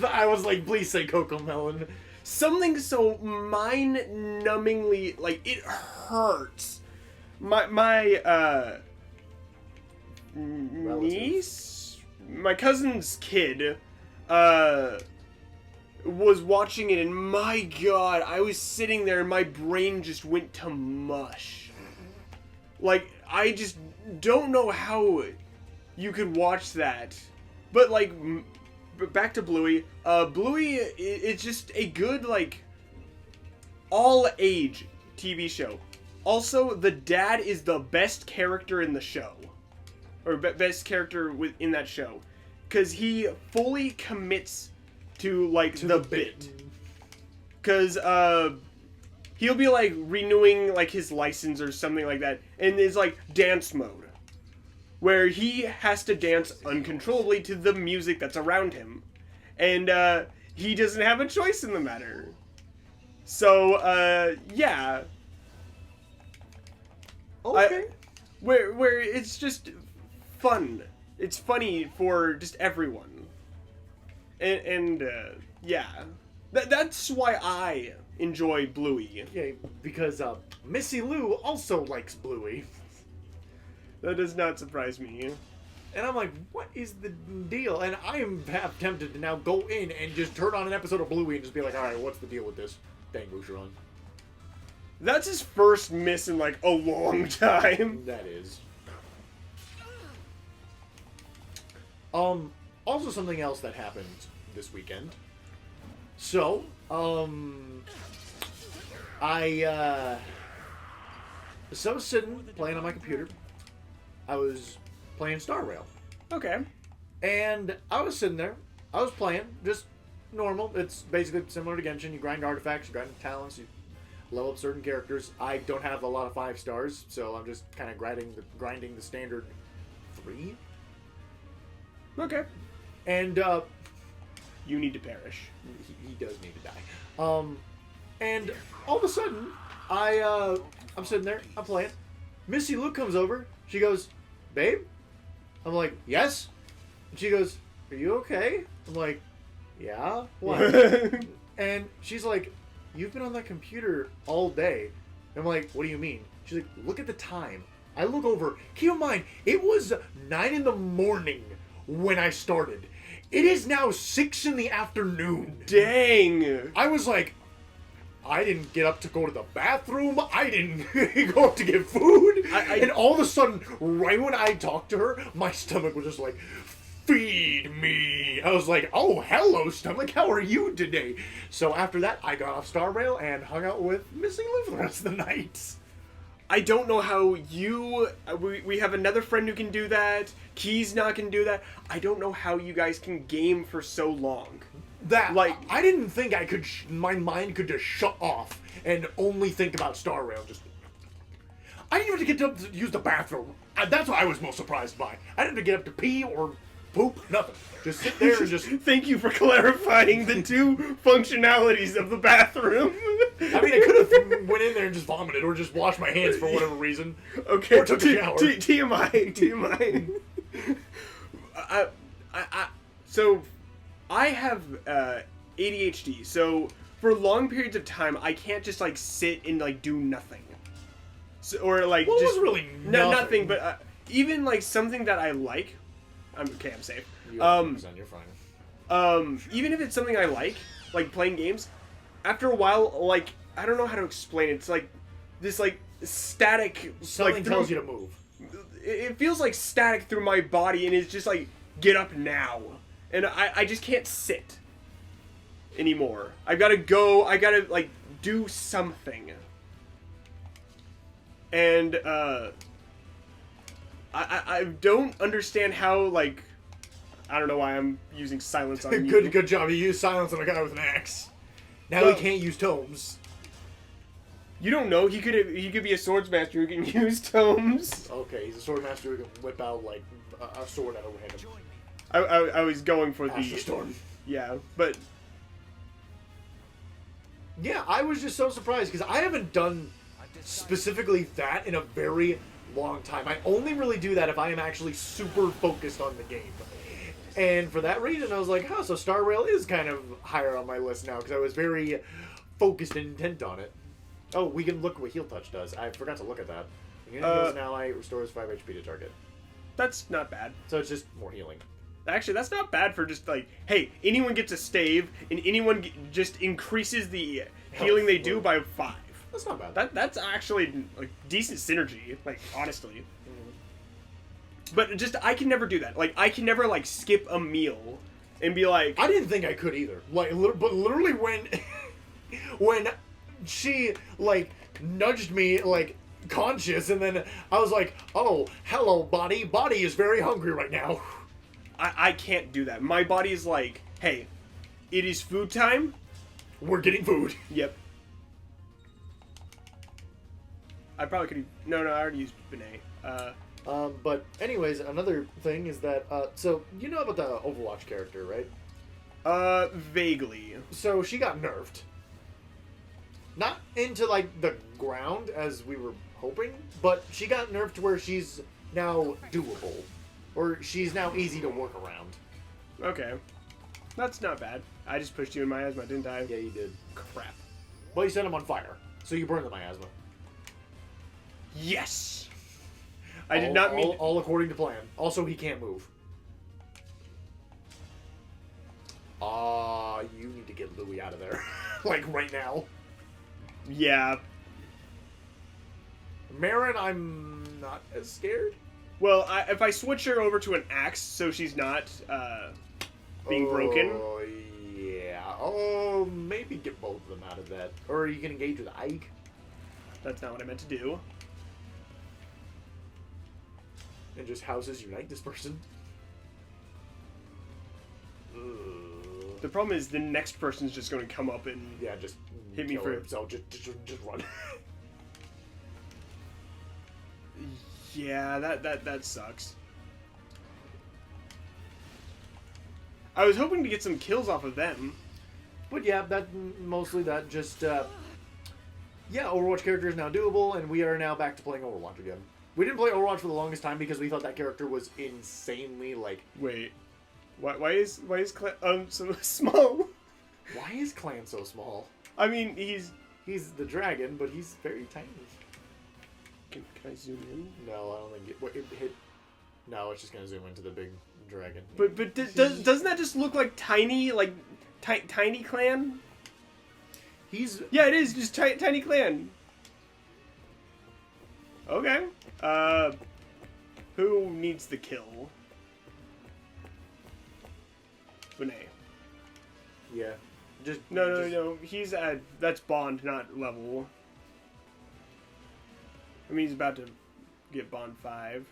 I was like, please say Coco Melon. Something so mind-numbingly, like, it hurts. My niece... my cousin's kid was watching it, and my god, I was sitting there and my brain just went to mush. Like, I just don't know how you could watch that. But, like, back to Bluey. Bluey is just a good, like, all-age TV show. Also, the dad is the best character in the show. Or best character in that show. Because he fully commits to, like, the bit. Because, he'll be, like, renewing, like, his license or something like that. And it's, like, dance mode. Where he has to dance uncontrollably to the music that's around him. And, he doesn't have a choice in the matter. So, yeah. Okay. Where it's just fun. It's funny for just everyone. And yeah. That's why I enjoy Bluey. Yeah, because Missy Lou also likes Bluey. That does not surprise me. And I'm like, what is the deal? And I am half tempted to now go in and just turn on an episode of Bluey and just be like, alright, what's the deal with this dang Boucheron? That's his first miss in, like, a long time. That is. Also something else that happened this weekend. So, I was sitting, playing on my computer. I was playing Star Rail. Okay. And I was sitting there. I was playing, just normal. It's basically similar to Genshin. You grind artifacts, you grind talents, you level up certain characters. I don't have a lot of 5 stars, so I'm just kind of grinding the standard 3. Okay. And You need to perish. he does need to die. And all of a sudden, I'm sitting there, I'm playing. Missy Lou comes over. She goes, "Babe?" I'm like, "Yes." And she goes, "Are you okay?" I'm like, "Yeah." What? And she's like, "You've been on that computer all day." And I'm like, "What do you mean?" She's like, "Look at the time." I look over. Keep in mind, it was 9 in the morning when I started. It is now 6 in the afternoon. Dang. I was like, I didn't get up to go to the bathroom. I didn't go up to get food. And all of a sudden, right when I talked to her, my stomach was just like, feed me. I was like, oh, hello, stomach. How are you today? So after that, I got off Star Rail and hung out with Missy Lou for the rest of the night. I don't know how you... We have another friend who can do that. Key's not can do that. I don't know how you guys can game for so long. That, Like- I didn't think I could, my mind could just shut off and only think about Star Rail. Just, I didn't even get to use the bathroom. That's what I was most surprised by. I didn't have to get up to pee or poop, nothing. Just sit there and just... Thank you for clarifying the two functionalities of the bathroom. I mean, I could have went in there and just vomited or just washed my hands for whatever reason. Okay, Or took a shower. TMI. So, I have ADHD, so for long periods of time, I can't just, like, sit and, like, do nothing. So, or, like, Well, it just... was really nothing, but even, like, something that I like... I'm safe. You're fine. Even if it's something I like playing games, after a while, like, I don't know how to explain it. It's like this, like, static. Something like, tells you to move. It feels like static through my body, and it's just like, get up now. And I just can't sit anymore. I gotta go. I gotta, like, do something. And I don't understand how, like, I don't know why I'm using silence on you. Good job. You used silence on a guy with an axe. Now Well- he can't use tomes. You don't know. He could be a swordsmaster who can use tomes. Okay, he's a sword master who can whip out like a sword out of him. I was going for the Astral Storm. Yeah, but Yeah, I was just so surprised because I haven't done specifically that in a very long time. I only really do that if I am actually super focused on the game. And for that reason, I was like, oh, so Star Rail is kind of higher on my list now because I was very focused and intent on it. Oh, we can look what Heal Touch does. I forgot to look at that. Unit heals an ally, restores 5 HP to target. that's not bad. So it's just more healing. Actually, that's not bad for just like, hey, anyone gets a stave, and anyone just increases the healing they do by 5. That's not bad. That's actually like decent synergy, like honestly. But just I can never do that. Like I can never like skip a meal and be like, I didn't think I could either. Like, but literally when when she like nudged me like conscious, and then I was like, oh, hello, body. Body is very hungry right now. I can't do that. My body is like, hey, it is food time. We're getting food. Yep. I probably could. No, I already used Benet. But anyways, another thing is that so you know about the Overwatch character, right? Vaguely. So she got nerfed. Not into like the ground as we were hoping, but she got nerfed to where she's now doable, or she's now easy to work around. Okay. That's not bad. I just pushed you in miasma, didn't I? Yeah, you did. Crap. Well, you set him on fire, so you burned the miasma. Yes. I did not mean. All according to plan. Also, he can't move. You need to get Louis out of there, like right now. Yeah. Marin, I'm not as scared. Well, if I switch her over to an axe, so she's not being broken. Oh, yeah. Oh, maybe get both of them out of that. Or you can engage with Ike. That's not what I meant to do. And just houses unite this person. The problem is the next person's just going to come up and Yeah, just hit me kill for himself. Just run. Yeah, that sucks. I was hoping to get some kills off of them. But yeah, that mostly that just yeah, Overwatch character is now doable, and we are now back to playing Overwatch again. We didn't play Overwatch for the longest time because we thought that character was insanely like. Wait, why is so small? Why is Clan so small? I mean, he's the dragon, but he's very tiny. Can I zoom in? No, I don't think it hit. No, it's just gonna zoom into the big dragon. But doesn't that just look like tiny tiny clan? He's Yeah, it is just tiny clan. Okay. Who needs the kill? Benet. yeah. Just No. He's at that's Bond, not level. I mean, he's about to get Bond 5.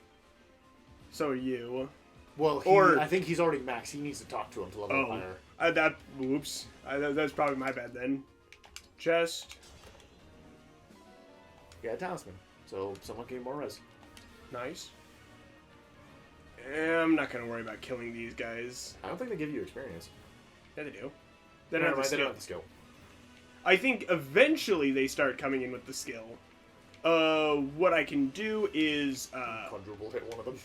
So are you. Well, Or- I think he's already max. He needs to talk to him to level higher. Whoops. That's probably my bad then. Chest. Yeah, talisman. So someone gain more res. Nice. I'm not gonna worry about killing these guys. I don't think they give you experience. Yeah, they do. They don't Never have the mind, they skill. don't have the skill. I think eventually they start coming in with the skill. What I can do is Quadruple hit one of them.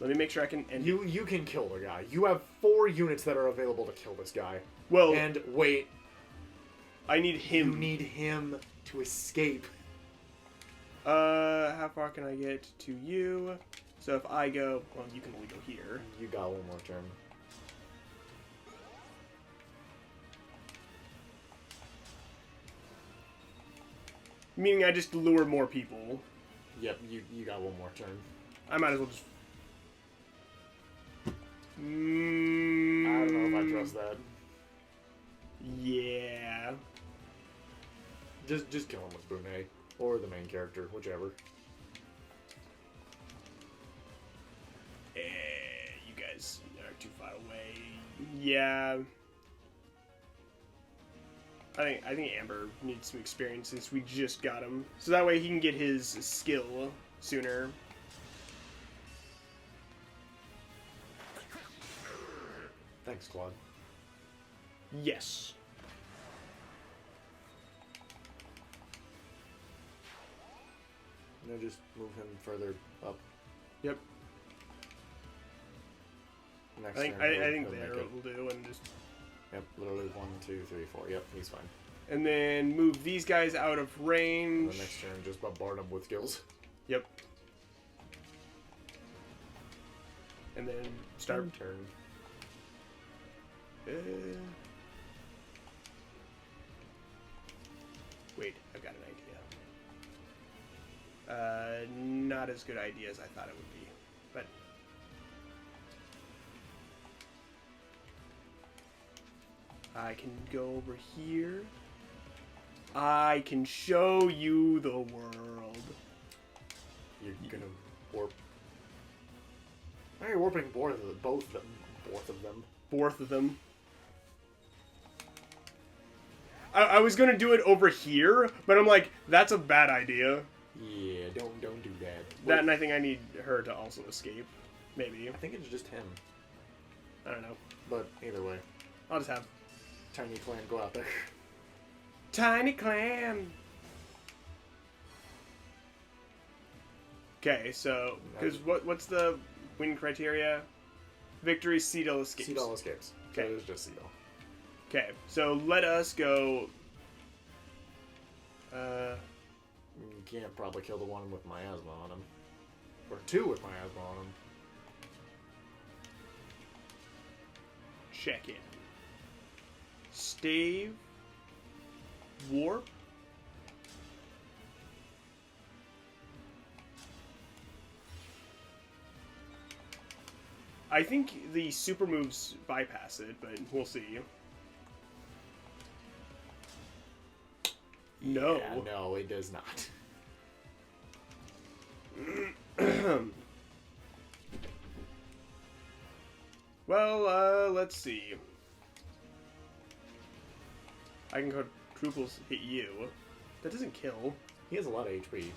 let me make sure I can end. You can kill the guy. You have 4 units that are available to kill this guy. Well, And wait, I need him. you need him to escape. How far can I get to you? So if I go, well, you can only go here. You got one more turn. Meaning I just lure more people. Yep, you got one more turn. I might as well just. I don't know if I trust that. Yeah. Just kill him with Brunei. Or the main character, whichever. You guys are too far away. Yeah. I think Amber needs some experience since we just got him. So that way he can get his skill sooner. Thanks, Claude. Yes. No, just move him further up. Yep. Next I think turn, I think he'll there make it. will do, and just Yep, literally 1, 2, 3, 4. Yep, he's fine. and then move these guys out of And range. the next turn, just bombard him with skills. Yep. and then start. Turn. Wait, I've got an idea. Not as good idea as I thought it would be, but I can go over here. I can show you the world. You're gonna warp. Why are you warping both of them? Both of them. Both of them. I was gonna do it over here, but I'm like, that's a bad idea. Yeah, don't do that. That, and I think I need her to also escape. Maybe. I think it's just him. I don't know. But either way, I'll just have Tiny Clan go out there. Tiny Clan. Okay, so because what's the win criteria? Victory, Cedal escapes. Cedal escapes. So Okay. it is just Cedal. Okay, so let us go. You can't probably kill the one with miasma on him. Or two with miasma on him. Check in. Stave. Warp. I think the super moves bypass it, but we'll see. No. Yeah, no, it does not. Well, let's see. I can quadruple hit you. That doesn't kill. He has a lot of HP.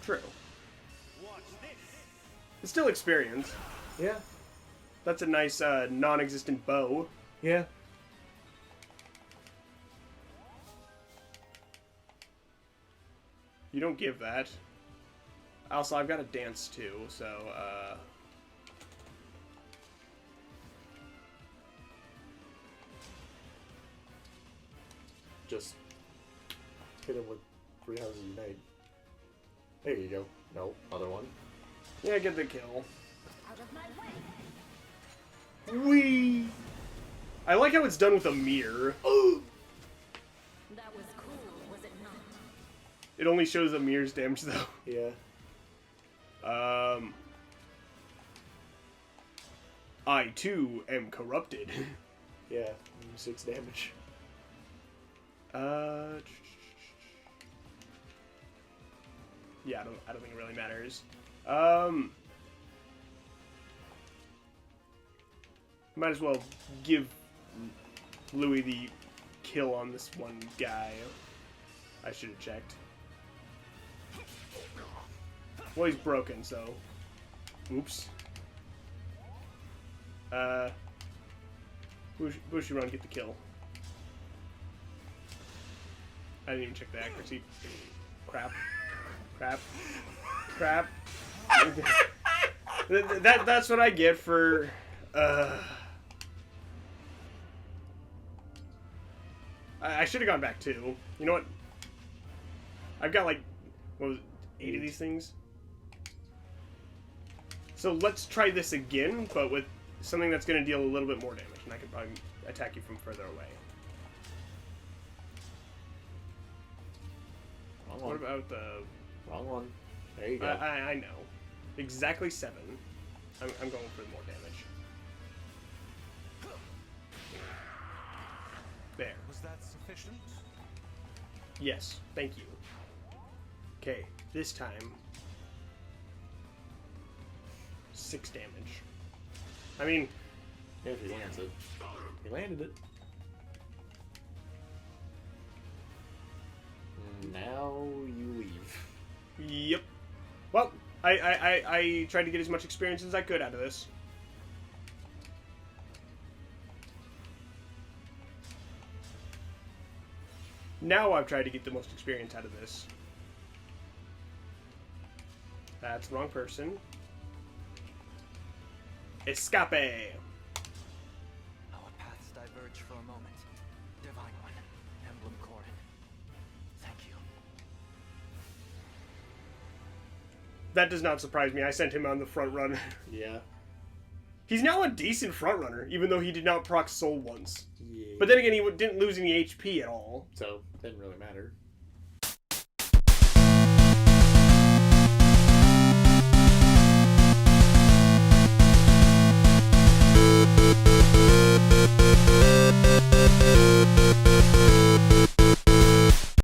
True. It's still experience. Yeah. That's a nice, non-existent bow. Yeah. You don't give that. Also, I've got a dance too, so, Just hit him with 3 houses unite. There you go. No, other one. yeah, get the kill. Out of my way. Whee! I like how it's done with a mirror. That was cool, was it not? It only shows the mirror's damage, though. Yeah. I, too, am corrupted. Yeah. 6 damage. Yeah, I don't think it really matters. Might as well give Louis the kill on this one guy. I should have checked. Well, he's broken, so... Oops. Bushiron, get the kill. I didn't even check the accuracy. Crap. Crap. Crap. That's what I get for... I should have gone back too. You know what? I've got like, what was it, 8 of these things? So let's try this again, but with something that's going to deal a little bit more damage, and I can probably attack you from further away. Wrong What one. about the... Wrong one. There you go. I know. Exactly 7. I'm going for more damage. There. Was that sufficient? Yes, thank you. Okay, this time... 6 damage. I mean... Yeah, if he lands it. He landed it. Now you leave. Yep. Well, I tried to get as much experience as I could out of this. Now I've tried to get the most experience out of this. That's the wrong person. Escape! Our paths diverge for a moment. Divine One, Emblem Corin. Thank you. That does not surprise me. I sent him on the front run. Yeah. He's now a decent frontrunner, even though he did not proc Soul once. Yeah. But then again, he didn't lose any HP at all. So, didn't really matter.